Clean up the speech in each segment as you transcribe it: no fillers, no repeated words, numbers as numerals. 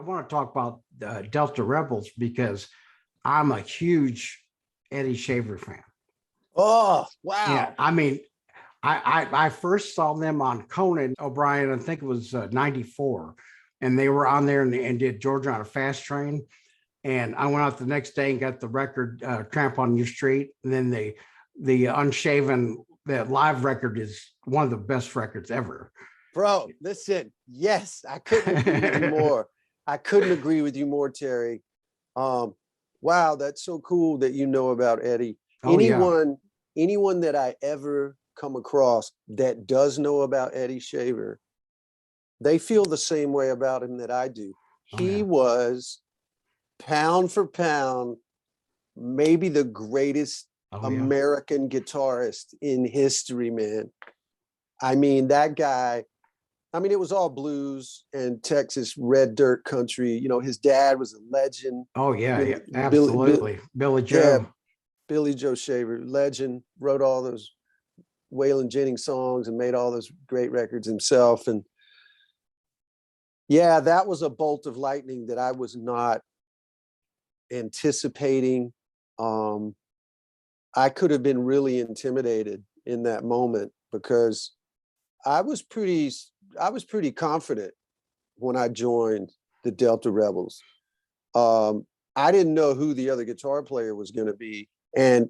want to talk about Delta Rebels because I'm a huge Eddy Shaver fan. Oh, Yeah, wow. I mean, I first saw them on Conan O'Brien. I think it was '94, and they were on there and did Georgia on a Fast Train. And I went out the next day and got the record Tramp on Your Street. And then the Unshaven, the live record is one of the best records ever. Bro, listen, yes, I couldn't agree with you more. I couldn't agree with you more, Terry. Wow, that's so cool that you know about Eddy. Oh, yeah. Anyone that I ever come across that does know about Eddy Shaver, they feel the same way about him that I do. Oh, He yeah. was pound for pound, maybe the greatest Oh, yeah. American guitarist in history, man. I mean, that guy, I mean, it was all blues and Texas red dirt country. You know, his dad was a legend. Oh, yeah, Billy, yeah, absolutely. Billy yeah, Joe. Billy Joe Shaver, legend, wrote all those Waylon Jennings songs and made all those great records himself. And yeah, that was a bolt of lightning that I was not anticipating. I could have been really intimidated in that moment because I was pretty confident when I joined the Delta Rebels. I didn't know who the other guitar player was going to be, and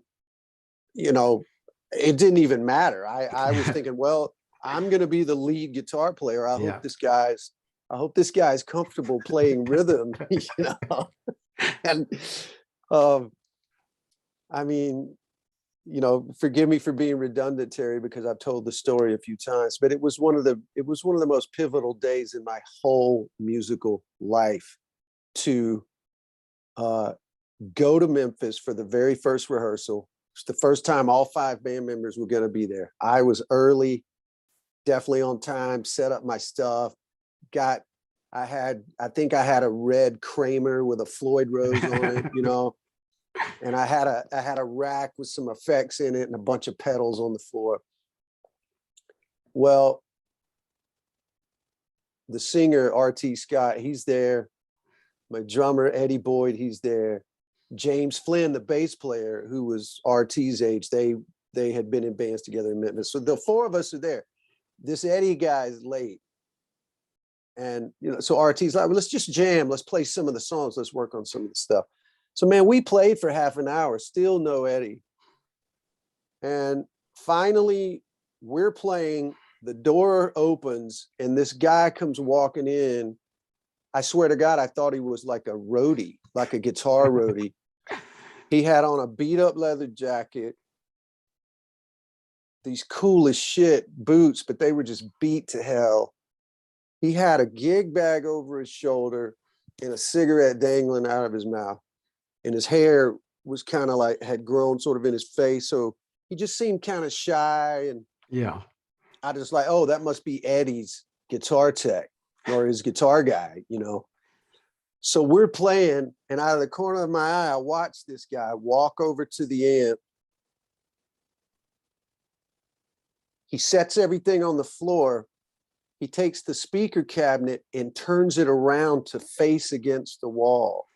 you know, it didn't even matter. I was thinking, well, I'm going to be the lead guitar player. I hope this guy's comfortable playing rhythm, you know. And I mean, you know, forgive me for being redundant, Terry, because I've told the story a few times, but it was one of the most pivotal days in my whole musical life to go to Memphis for the very first rehearsal. It's the first time all 5 band members were going to be there. I was early, definitely on time, set up my stuff, I think I had a red Kramer with a Floyd Rose on it, you know. And I had a rack with some effects in it and a bunch of pedals on the floor. Well, the singer, R.T. Scott, he's there. My drummer, Eddie Boyd, he's there. James Flynn, the bass player, who was R.T.'s age, they had been in bands together in Memphis. So the 4 of us are there. This Eddie guy is late. And, you know, so R.T.'s like, well, let's just jam. Let's play some of the songs. Let's work on some of the stuff. So, man, we played for half an hour, still no Eddie. And finally, we're playing, the door opens, and this guy comes walking in. I swear to God, I thought he was like a roadie, like a guitar roadie. He had on a beat-up leather jacket, these cool as shit boots, but they were just beat to hell. He had a gig bag over his shoulder and a cigarette dangling out of his mouth. And his hair was kind of like, had grown sort of in his face. So he just seemed kind of shy. And Yeah. I just like, oh, that must be Eddie's guitar tech or his guitar guy, you know? So we're playing, and out of the corner of my eye, I watched this guy walk over to the amp. He sets everything on the floor. He takes the speaker cabinet and turns it around to face against the wall.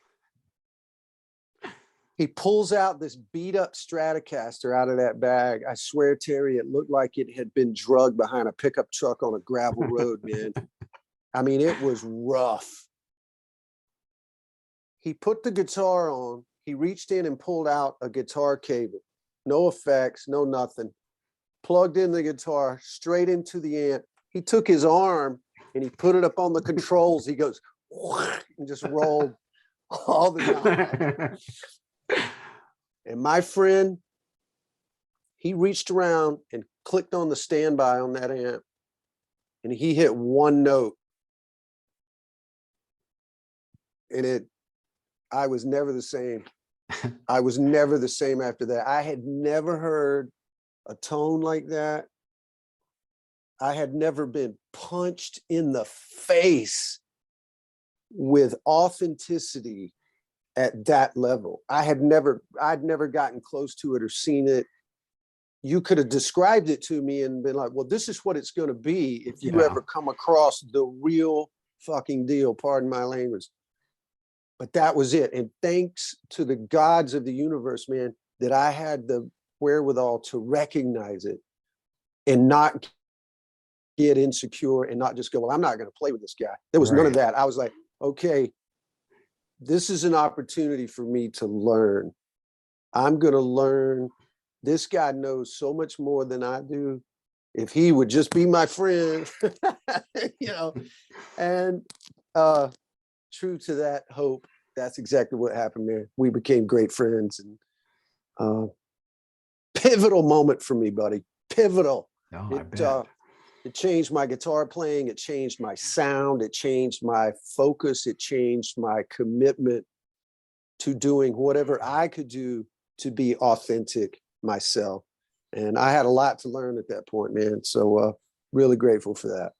He pulls out this beat up Stratocaster out of that bag. I swear, Terry, it looked like it had been drugged behind a pickup truck on a gravel road, man. I mean, it was rough. He put the guitar on. He reached in and pulled out a guitar cable. No effects, no nothing. Plugged in the guitar straight into the amp. He took his arm and he put it up on the controls. He goes, and just rolled all the knobs. And my friend, he reached around and clicked on the standby on that amp, and he hit one note. And I was never the same. I was never the same after that. I had never heard a tone like that. I had never been punched in the face with authenticity at that level. I'd never gotten close to it or seen it. You could have described it to me and been like, well, this is what it's going to be if you ever come across the real fucking deal, pardon my language. but that was it. And thanks to the gods of the universe, man, that I had the wherewithal to recognize it and not get insecure and not just go, well, I'm not going to play with this guy. There was none of that. I was like, okay, this is an opportunity for me to learn. I'm going to learn. This guy knows so much more than I do. If he would just be my friend, you know, and true to that hope, that's exactly what happened, man. We became great friends, and pivotal moment for me, buddy. Pivotal. Oh, I bet. It changed my guitar playing. It changed my sound. It changed my focus. It changed my commitment to doing whatever I could do to be authentic myself. And I had a lot to learn at that point, man. So really grateful for that.